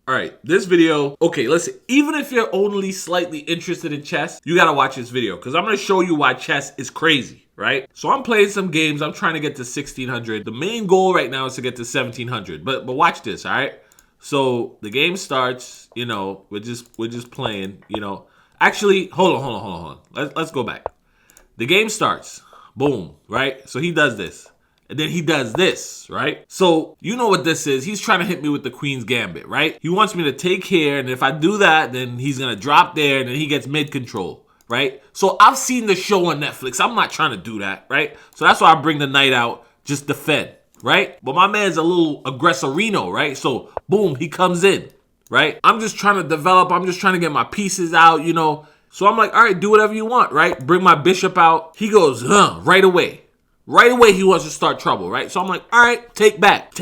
All right, this video, okay, listen, even if you're only slightly interested in chess, you gotta watch this video because I'm gonna show you why chess is crazy, right? So I'm playing some games, I'm trying to get to 1600. The main goal right now is to get to 1700, but watch this, all right? So the game starts, we're just playing, Actually, hold on. Let's go back. The game starts, boom, right? So he does this. And then he does this, right? So you know what this is. He's trying to hit me with the Queen's Gambit, right? He wants me to take here, and if I do that, then he's going to drop there, and then he gets mid-control, right? So I've seen the show on Netflix. I'm not trying to do that, right? So that's why I bring the knight out, just defend, right? But my man's a little aggressorino, right? So boom, he comes in, right? I'm just trying to develop. I'm just trying to get my pieces out, So I'm like, all right, do whatever you want, right? Bring my bishop out. He goes, right away. Right away, he wants to start trouble, right? So I'm like, all right, take back.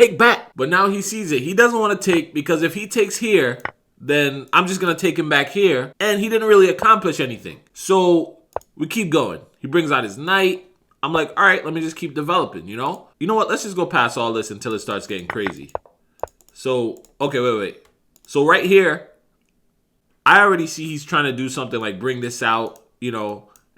But now he sees it. He doesn't want to take because if he takes here, then I'm just going to take him back here. And he didn't really accomplish anything. So we keep going. He brings out his knight. I'm like, all right, let me just keep developing, You know what? Let's just go past all this until it starts getting crazy. So, okay, wait. So right here, I already see he's trying to do something like bring this out,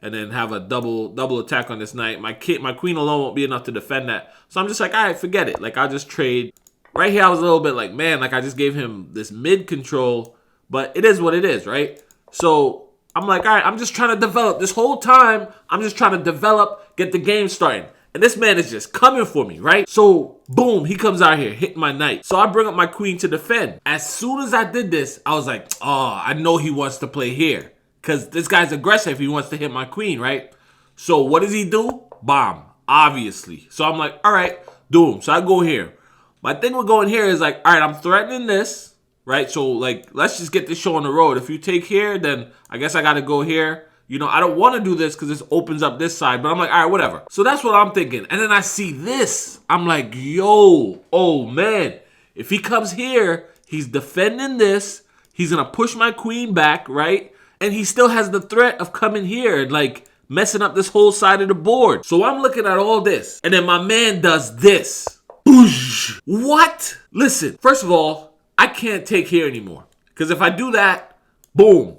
and then have a double attack on this knight. My queen alone won't be enough to defend that. So I'm just like, all right, forget it. Like, I'll just trade. Right here, I was a little bit like, man, like I just gave him this mid control, but it is what it is, right? So I'm like, all right, I'm just trying to develop. This whole time, I'm just trying to develop, get the game starting. And this man is just coming for me, right? So, boom, he comes out here, hitting my knight. So I bring up my queen to defend. As soon as I did this, I was like, oh, I know he wants to play here. Because this guy's aggressive. He wants to hit my queen, right? So what does he do? Bomb, obviously. So I'm like, all right, do him. So I go here. My thing with going here is like, all right, I'm threatening this, right? So, like, let's just get this show on the road. If you take here, then I guess I got to go here. I don't want to do this because this opens up this side. But I'm like, all right, whatever. So that's what I'm thinking. And then I see this. I'm like, yo, oh, man. If he comes here, he's defending this. He's going to push my queen back, right? And he still has the threat of coming here and like messing up this whole side of the board. So I'm looking at all this. And then my man does this. Boosh. What? Listen, first of all, I can't take here anymore. Because if I do that, boom.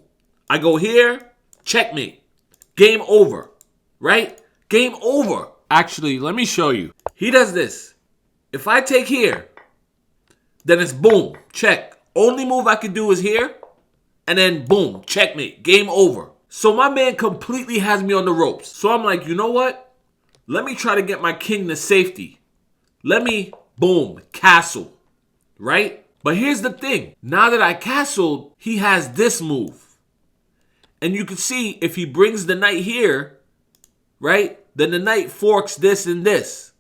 I go here, checkmate. Game over. Right? Game over. Actually, let me show you. He does this. If I take here, then it's boom. Check. Only move I can do is here. And then, boom, checkmate, game over. So my man completely has me on the ropes. So I'm like, you know what? Let me try to get my king to safety. Let me, boom, castle, right? But here's the thing. Now that I castled, he has this move. And you can see if he brings the knight here, right? Then the knight forks this and this.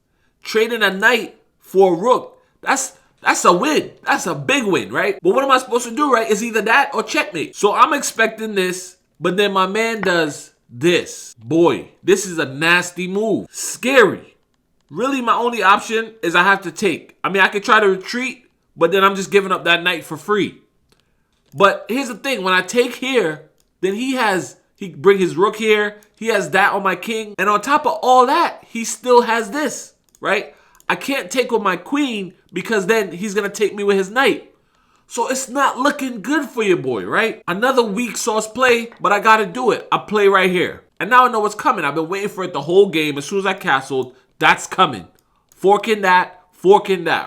Trading a knight for a rook, that's a win. That's a big win, right? But what am I supposed to do, right? It's either that or checkmate. So I'm expecting this, but then my man does this. Boy, this is a nasty move. Scary. Really, my only option is I have to take. I mean, I could try to retreat, but then I'm just giving up that knight for free. But here's the thing. When I take here, then he bring his rook here. He has that on my king. And on top of all that, he still has this, right? I can't take with my queen because then he's going to take me with his knight. So it's not looking good for your boy, right? Another weak sauce play, but I got to do it. I play right here. And now I know what's coming. I've been waiting for it the whole game. As soon as I castled, that's coming. Forking that,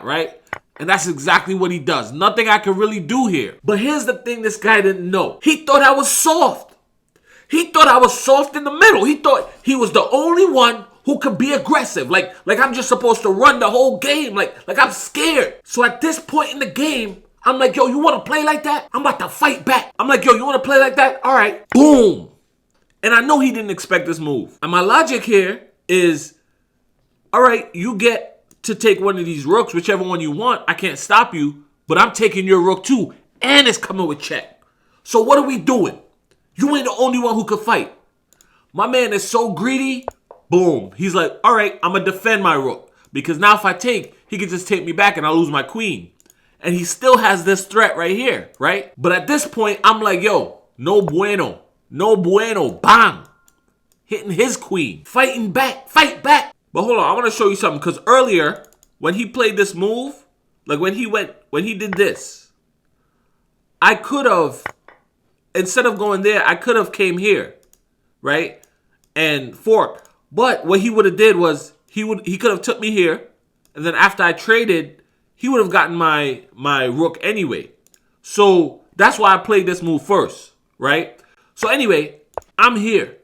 right? And that's exactly what he does. Nothing I can really do here. But here's the thing this guy didn't know. He thought I was soft. He thought I was soft in the middle. He thought he was the only one who could be aggressive. Like I'm just supposed to run the whole game. Like I'm scared. So at this point in the game, I'm like, yo, you want to play like that? I'm about to fight back. I'm like, yo, you want to play like that? All right. Boom. And I know he didn't expect this move. And my logic here is, all right, you get to take one of these rooks, whichever one you want. I can't stop you, but I'm taking your rook too. And it's coming with check. So what are we doing? You ain't the only one who could fight. My man is so greedy. Boom. He's like, all right, I'm going to defend my rook. Because now if I take, he can just take me back and I'll lose my queen. And he still has this threat right here, right? But at this point, I'm like, yo, no bueno. No bueno. Bang. Hitting his queen. Fighting back. Fight back. But hold on. I want to show you something. Because earlier, when he played this move, like when he did this, I could have, instead of going there, I could have came here, right? And fork. But what he would have did was he could have took me here, and then after I traded, he would have gotten my rook anyway. So that's why I played this move first, right? So anyway, I'm here.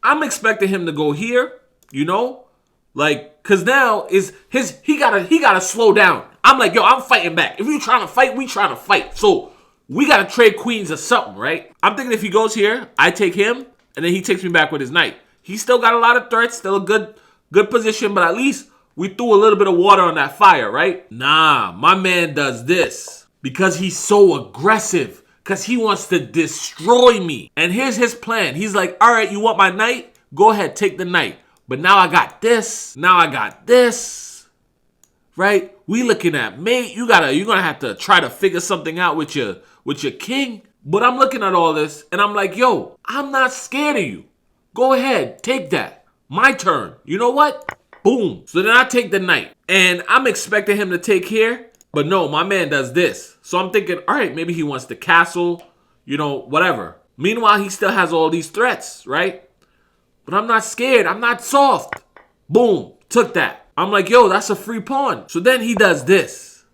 I'm expecting him to go here, you know? Like, cause now he gotta slow down. I'm like, yo, I'm fighting back. If you trying to fight, we trying to fight. So we gotta trade queens or something, right? I'm thinking if he goes here, I take him, and then he takes me back with his knight. He still got a lot of threats, still a good position, but at least we threw a little bit of water on that fire, right? Nah, my man does this because he's so aggressive, because he wants to destroy me. And here's his plan. He's like, all right, you want my knight? Go ahead, take the knight. But now I got this. Now I got this. Right? We looking at mate. You're gonna have to try to figure something out with your king. But I'm looking at all this and I'm like, yo, I'm not scared of you. Go ahead, take that. My turn. You know what? Boom. So then I take the knight. And I'm expecting him to take here. But no, my man does this. So I'm thinking, all right, maybe he wants the castle, you know, whatever. Meanwhile, he still has all these threats, right? But I'm not scared. I'm not soft. Boom. Took that. I'm like, yo, that's a free pawn. So then he does this.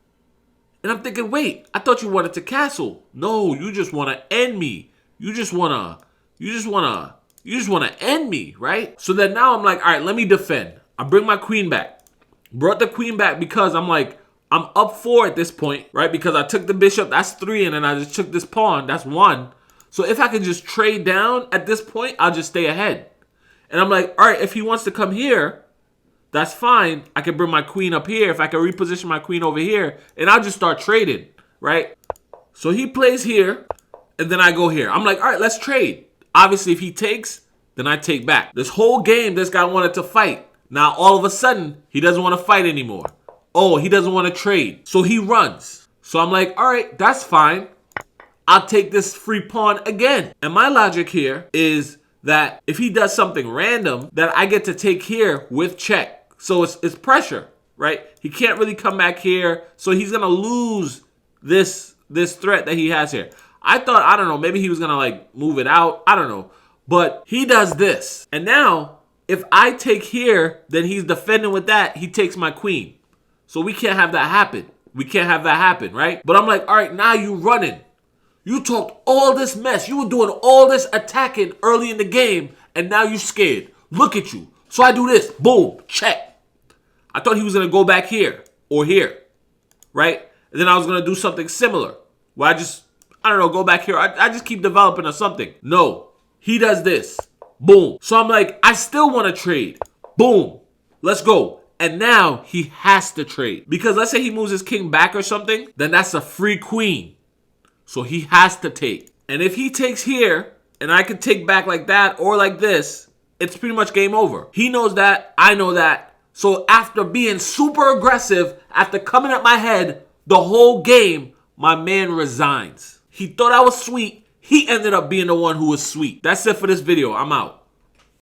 And I'm thinking, wait, I thought you wanted to castle. No, you just want to end me. You just want to end me, right? So then now I'm like, all right, let me defend. I bring my queen back. Brought the queen back because I'm like, I'm up 4 at this point, right? Because I took the bishop, that's 3, and then I just took this pawn, that's 1. So if I can just trade down at this point, I'll just stay ahead. And I'm like, all right, if he wants to come here, that's fine. I can bring my queen up here. If I can reposition my queen over here, and I'll just start trading, right? So he plays here, and then I go here. I'm like, all right, let's trade. Obviously, if he takes, then I take back. This whole game, this guy wanted to fight. Now, all of a sudden, he doesn't want to fight anymore. Oh, he doesn't want to trade. So he runs. So I'm like, all right, that's fine. I'll take this free pawn again. And my logic here is that if he does something random, that I get to take here with check. So it's pressure, right? He can't really come back here. So he's going to lose this threat that he has here. I thought, I don't know, maybe he was going to like move it out. I don't know. But he does this. And now, if I take here, then he's defending with that. He takes my queen. So we can't have that happen. We can't have that happen, right? But I'm like, all right, now you running. You talked all this mess. You were doing all this attacking early in the game, and now you're scared. Look at you. So I do this. Boom. Check. I thought he was going to go back here or here, right? And then I was going to do something similar where I don't know, go back here. I just keep developing or something. No. He does this. Boom. So I'm like, I still want to trade. Boom. Let's go. And now he has to trade. Because let's say he moves his king back or something, then that's a free queen. So he has to take. And if he takes here, and I can take back like that or like this, it's pretty much game over. He knows that. I know that. So after being super aggressive, after coming at my head the whole game, my man resigns. He thought I was sweet. He ended up being the one who was sweet. That's it for this video. I'm out.